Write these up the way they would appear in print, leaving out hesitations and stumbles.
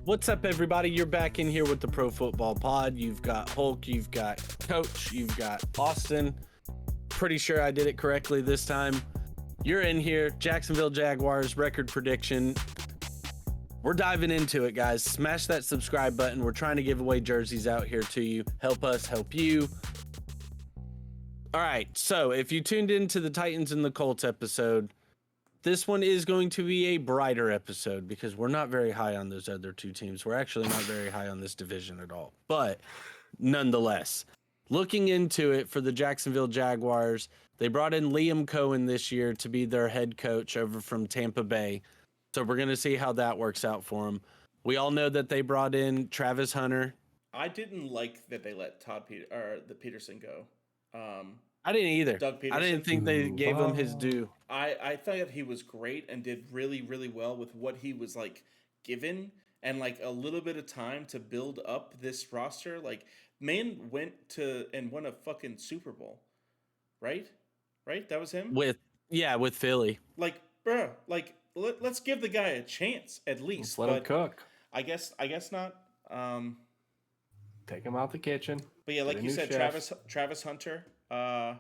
What's up, everybody? You're back in here with the Pro Football Pod. You've got Hulk, you've got Coach, you've got Austin. Pretty sure I did it correctly this time. You're in here, Jacksonville Jaguars record prediction. We're diving into it, guys. Smash that subscribe button. We're trying to give away jerseys out here to you. Help us help you. All right, so if you tuned into the Titans and the Colts episode, this one is going to be a brighter episode because we're not very high on those other two teams. We're actually not very high on this division at all. But nonetheless, looking into it for the Jacksonville Jaguars, they brought in Liam Cohen this year to be their head coach over from Tampa Bay. So we're going to see how that works out for them. We all know that they brought in Travis Hunter. I didn't like that they let the Peterson go. I didn't either. Doug Peterson. I didn't think they gave him his due. I thought he was great and did really, really well with what he was given and a little bit of time to build up this roster. Man went to and won a fucking Super Bowl, right? That was him with Philly. Bruh, let's give the guy a chance at least. Let's let him cook. I guess not. Take him out the kitchen. But yeah, like you said, Travis Hunter. They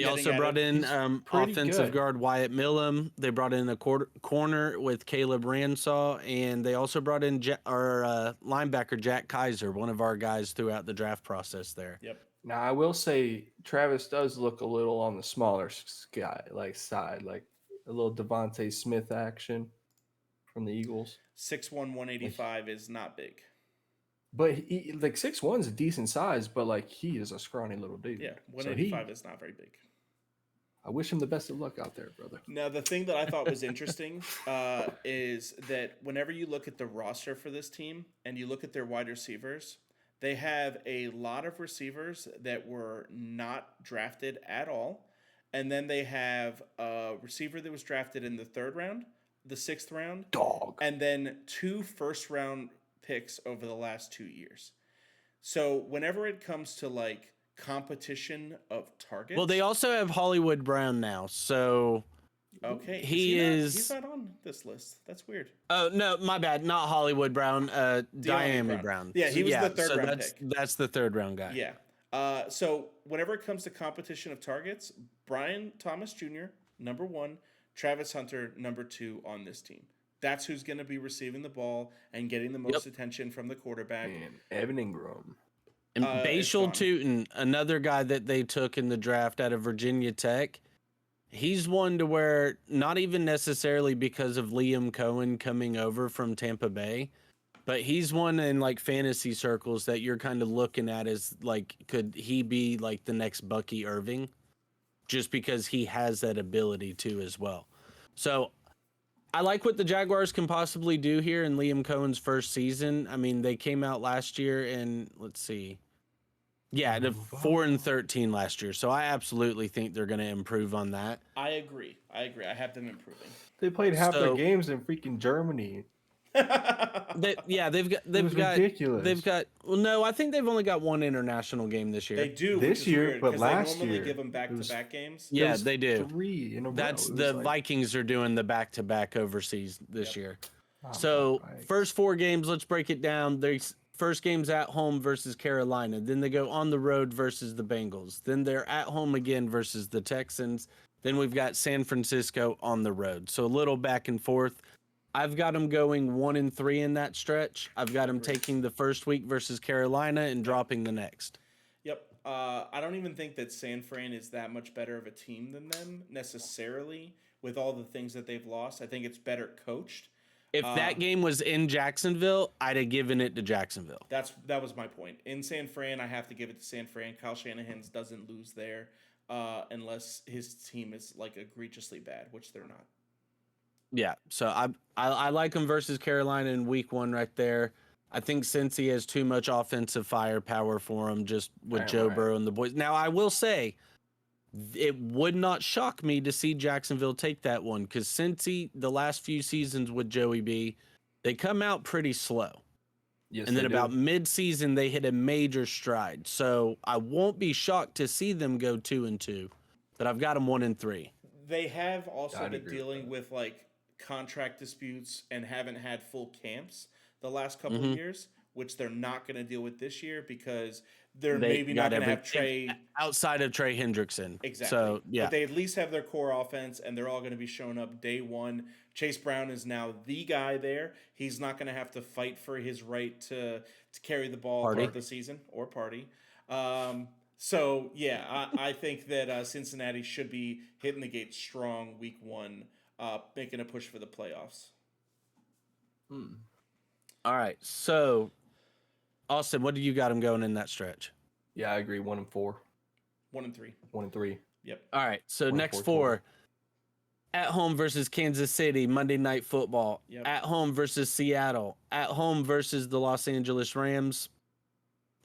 also brought in offensive guard Wyatt Millam. They brought in a corner with Caleb Ransaw, and they also brought in our linebacker Jack Kaiser, one of our guys throughout the draft process there. Yep. Now I will say Travis does look a little on the smaller side, a little Devontae Smith action from the Eagles. 6'1", 185 is not big. But he 6'1" is a decent size, but he is a scrawny little dude. Yeah, 185 is not very big. I wish him the best of luck out there, brother. Now, the thing that I thought was interesting is that whenever you look at the roster for this team and you look at their wide receivers, they have a lot of receivers that were not drafted at all. And then they have a receiver that was drafted in the 3rd round, the 6th round, and then 2 first-round picks over the last 2 years. So whenever it comes to competition of targets, well, they also have Hollywood Brown now. So okay, he's not on this list. That's weird. Oh no, my bad. Not Hollywood Brown. Diami Brown. Yeah, he was the 3rd round pick. That's the 3rd round guy. Yeah. So whenever it comes to competition of targets, Brian Thomas Jr. number 1, Travis Hunter number 2 on this team. That's who's going to be receiving the ball and getting the most attention from the quarterback. And Evan Ingram. And Bashal Tootin, another guy that they took in the draft out of Virginia Tech. He's one to where, not even necessarily because of Liam Cohen coming over from Tampa Bay, but he's one in fantasy circles that you're kind of looking at as could he be the next Bucky Irving? Just because he has that ability too as well. So I like what the Jaguars can possibly do here in Liam Cohen's first season. I mean, they came out last year and let's see. Yeah, 4-13 last year. So I absolutely think they're going to improve on that. I agree. I have them improving. They played half their games in freaking Germany. They've got ridiculous. They've got no, I think they've only got one international game this year. They do this year, weird, but last they normally year give them back-to-back games. Yeah, they do. 3 in a row. That's the Vikings are doing the back-to-back overseas this year. Oh, so first 4 games, let's break it down. Their first game's at home versus Carolina. Then they go on the road versus the Bengals. Then they're at home again versus the Texans. Then we've got San Francisco on the road. So a little back and forth. I've got them going 1-3 in that stretch. I've got them taking the first week versus Carolina and dropping the next. Yep. I don't even think that San Fran is that much better of a team than them necessarily with all the things that they've lost. I think it's better coached. If that game was in Jacksonville, I'd have given it to Jacksonville. That was my point. In San Fran, I have to give it to San Fran. Kyle Shanahan doesn't lose there unless his team is egregiously bad, which they're not. Yeah, so I like him versus Carolina in week 1 right there. I think Cincy has too much offensive firepower for him just with Joe Burrow and the boys. Now, I will say, it would not shock me to see Jacksonville take that one because Cincy, the last few seasons with Joey B, they come out pretty slow. Yes, and then about mid-season, they hit a major stride. So I won't be shocked to see them go 2-2, but I've got them 1-3. They have also been dealing with contract disputes and haven't had full camps the last couple of Mhm. years, which they're not going to deal with this year because they're They maybe not got going to have every Trey. outside of Trey Hendrickson. Exactly. So yeah, But they at least have their core offense, and they're all going to be showing up day one. Chase Brown is now the guy there. He's not going to have to fight for his right to carry the ball Party. throughout the season or party. So, yeah, I think that Cincinnati should be hitting the gate strong week one, making a push for the playoffs. All right. So, Austin, what do you got them going in that stretch? Yeah, I agree. 1-4. 1-3. 1-3. Yep. All right. So 1-4 next total. four. At home versus Kansas City, Monday Night Football. Yep. At home versus Seattle. At home versus the Los Angeles Rams.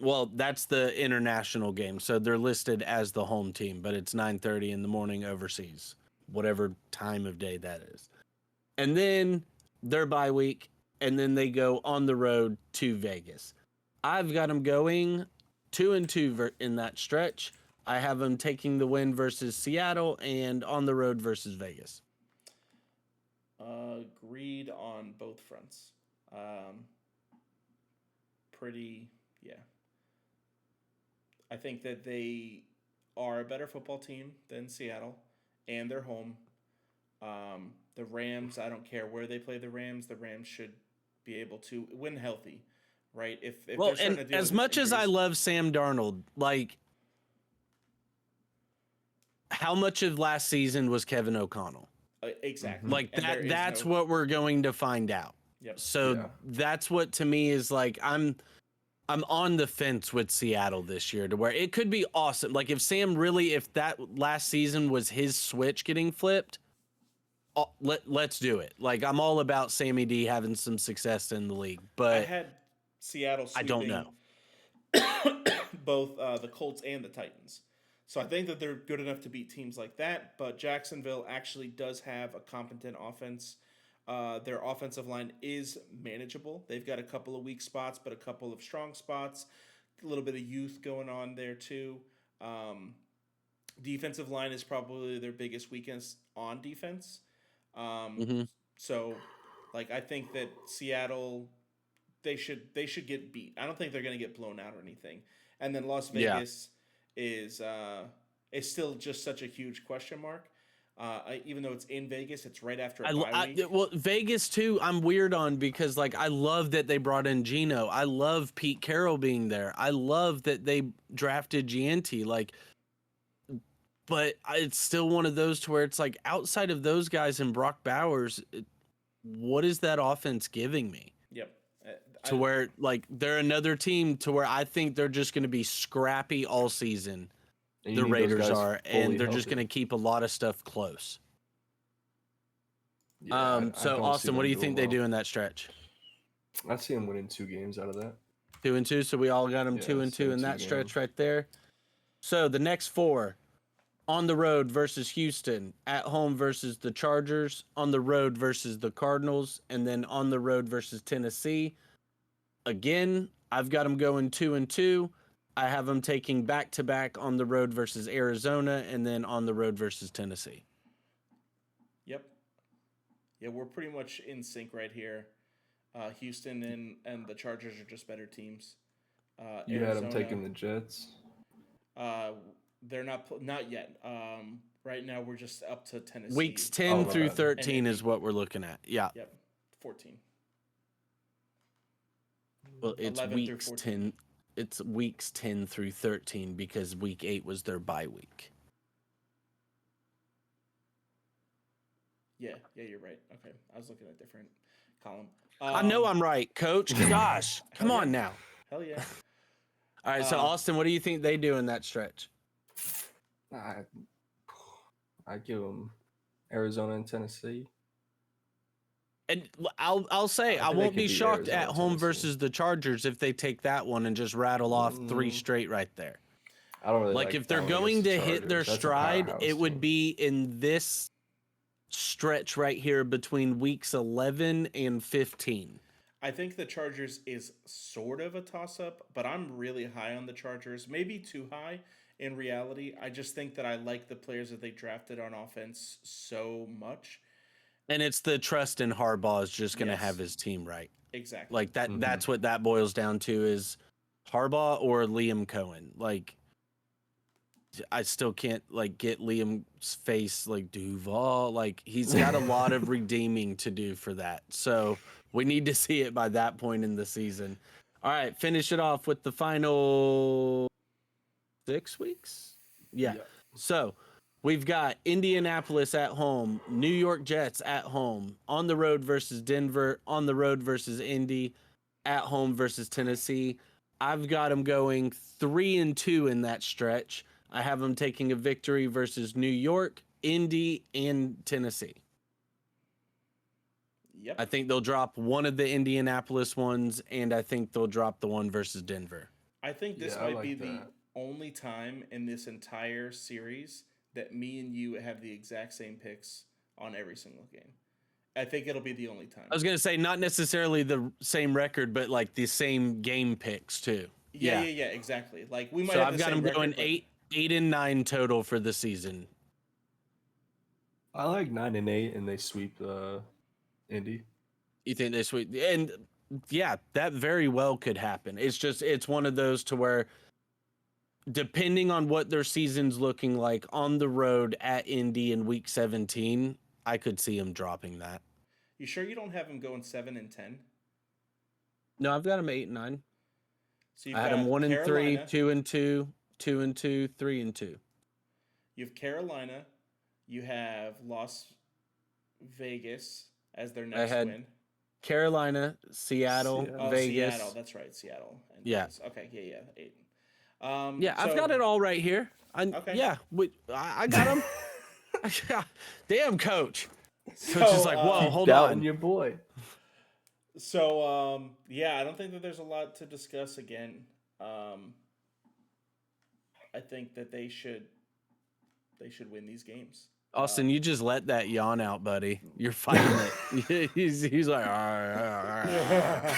Well, that's the international game, so they're listed as the home team, but it's 9:30 in the morning overseas, whatever time of day that is. And then their bye week, and then they go on the road to Vegas. I've got them going 2-2 in that stretch. I have them taking the win versus Seattle and on the road versus Vegas. Agreed on both fronts. Yeah. I think that they are a better football team than Seattle, and they're home. The Rams, I don't care where they play the Rams should be able to win healthy, right? If Well, they're starting and to deal as with much as I injuries- love Sam Darnold, like, how much of last season was Kevin O'Connell? Exactly, Like And there is that's no- what we're going to find out. Yep. So Yeah. that's what to me is like I'm on the fence with Seattle this year to where it could be awesome. Like if that last season was his switch getting flipped, let's do it. Like I'm all about Sammy D having some success in the league, I but had Seattle I sweeping don't both the Colts and the Titans. So I think that they're good enough to beat teams like that, but Jacksonville actually does have a competent offense. Their offensive line is manageable. They've got a couple of weak spots, but a couple of strong spots. A little bit of youth going on there too. Defensive line is probably their biggest weakness on defense. Mhm. So, like, I think that Seattle, they should get beat. I don't think they're going to get blown out or anything. And then Las Yeah. Vegas is still just such a huge question mark. Even though it's in Vegas, it's right after a bye week. well, Vegas too. I'm weird on because like I love that they brought in Geno. I love Pete Carroll being there. I love that they drafted Gianti. Like, but it's still one of those to where it's like outside of those guys and Brock Bowers, what is that offense giving me? Yep. To where like they're another team to where I think they're just going to be scrappy all season. And The you need those Raiders guys are, fully and they're just healthy. going to keep a lot of stuff close. Yeah, I So don't see Austin, what them do you doing think they well. do in that stretch? I see them winning 2 games out of that. 2-2. So we all got them Yeah, 2-2 in 7-2 that stretch games. right there. So the next 4: on the road versus Houston, at home versus the Chargers, on the road versus the Cardinals, and then on the road versus Tennessee. Again, I've got them going 2-2. I have them taking back-to-back on the road versus Arizona, and then on the road versus Tennessee. Yep. Yeah, we're pretty much in sync right here. Houston and the Chargers are just better teams. You had them taking the Jets. They're not yet. Right now we're just up to Tennessee. Weeks 10 my through bad. 13 is what we're looking at. Yeah. Yep, 14. Well, it's 11 through weeks 14. 10. It's weeks 10 through 13 because week 8 was their bye week. Yeah, you're right. Okay, I was looking at a different column. I know I'm right, Coach. Gosh, come on now. Hell yeah. All right, so Austin, what do you think they do in that stretch? I give them Arizona and Tennessee. And I'll say I I think they won't could be beat shocked Arizona at and home Tennessee. versus the Chargers if they take that one and just rattle off 3 Mm. straight right there. I don't really Like if they're that one going against the to hit their Chargers. That's a stride, powerhouse it would team. be in this stretch right here between weeks 11 and 15. I think the Chargers is sort of a toss-up, but I'm really high on the Chargers. Maybe too high in reality. I just think that I like the players that they drafted on offense so much. And it's the trust in Harbaugh is just going to Yes. have his team right. Exactly. Like that. Mhm. That's what that boils down to is Harbaugh or Liam Cohen. Like, I still can't like get Liam's face like Duval. Like he's got a lot of redeeming to do for that. So we need to see it by that point in the season. All right, finish it off with the final 6 weeks. Yeah. Yeah. So we've got Indianapolis at home, New York Jets at home, on the road versus Denver, on the road versus Indy, at home versus Tennessee. I've got them going 3-2 in that stretch. I have them taking a victory versus New York, Indy, and Tennessee. Yep. I think they'll drop one of the Indianapolis ones, and I think they'll drop the one versus Denver. I think this Yeah, I might like be the that. only time in this entire series that me and you have the exact same picks on every single game. I think it'll be the only time. I was going to say not necessarily the same record, but like the same game picks too. Yeah, exactly. Like we might So have I've the got same them going record, but 8-9 total for the season. I like 9-8, and they sweep Indy. You think this week? And yeah, that very well could happen. It's one of those to where, depending on what their season's looking like on the road at Indy in week 17, I could see them dropping that. You sure you don't have them going 7-10? No, I've got them 8-9. So you've I had them got 1-3, Carolina, 2-2, 2-2, 3-2. You have Carolina. You have Las Vegas as their next had win. Carolina, Seattle, Seattle. Oh, Vegas. Seattle. That's right, Seattle. And Yeah. Vegas. Okay. Yeah. 8. Yeah, I've so- got it all right here. Okay. Yeah, I got them. Damn, coach. So, Coach is like, whoa, Keep hold doubting on. your boy. So, yeah, I don't think that there's a lot to discuss again. I think that they should win these games. Austin, you just let that yawn out, buddy. You're fighting it. he's like, all right.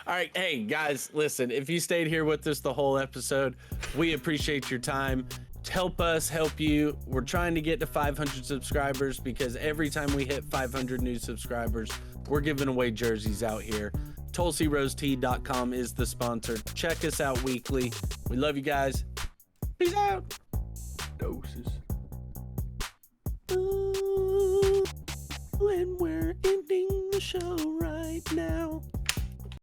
All right, hey guys, listen. If you stayed here with us the whole episode, we appreciate your time. Help us help you. We're trying to get to 500 subscribers because every time we hit 500 new subscribers, we're giving away jerseys out here. TulsiRoseTea.com is the sponsor. Check us out weekly. We love you guys. Peace out. Doses. Ooh, and we're ending the show right now.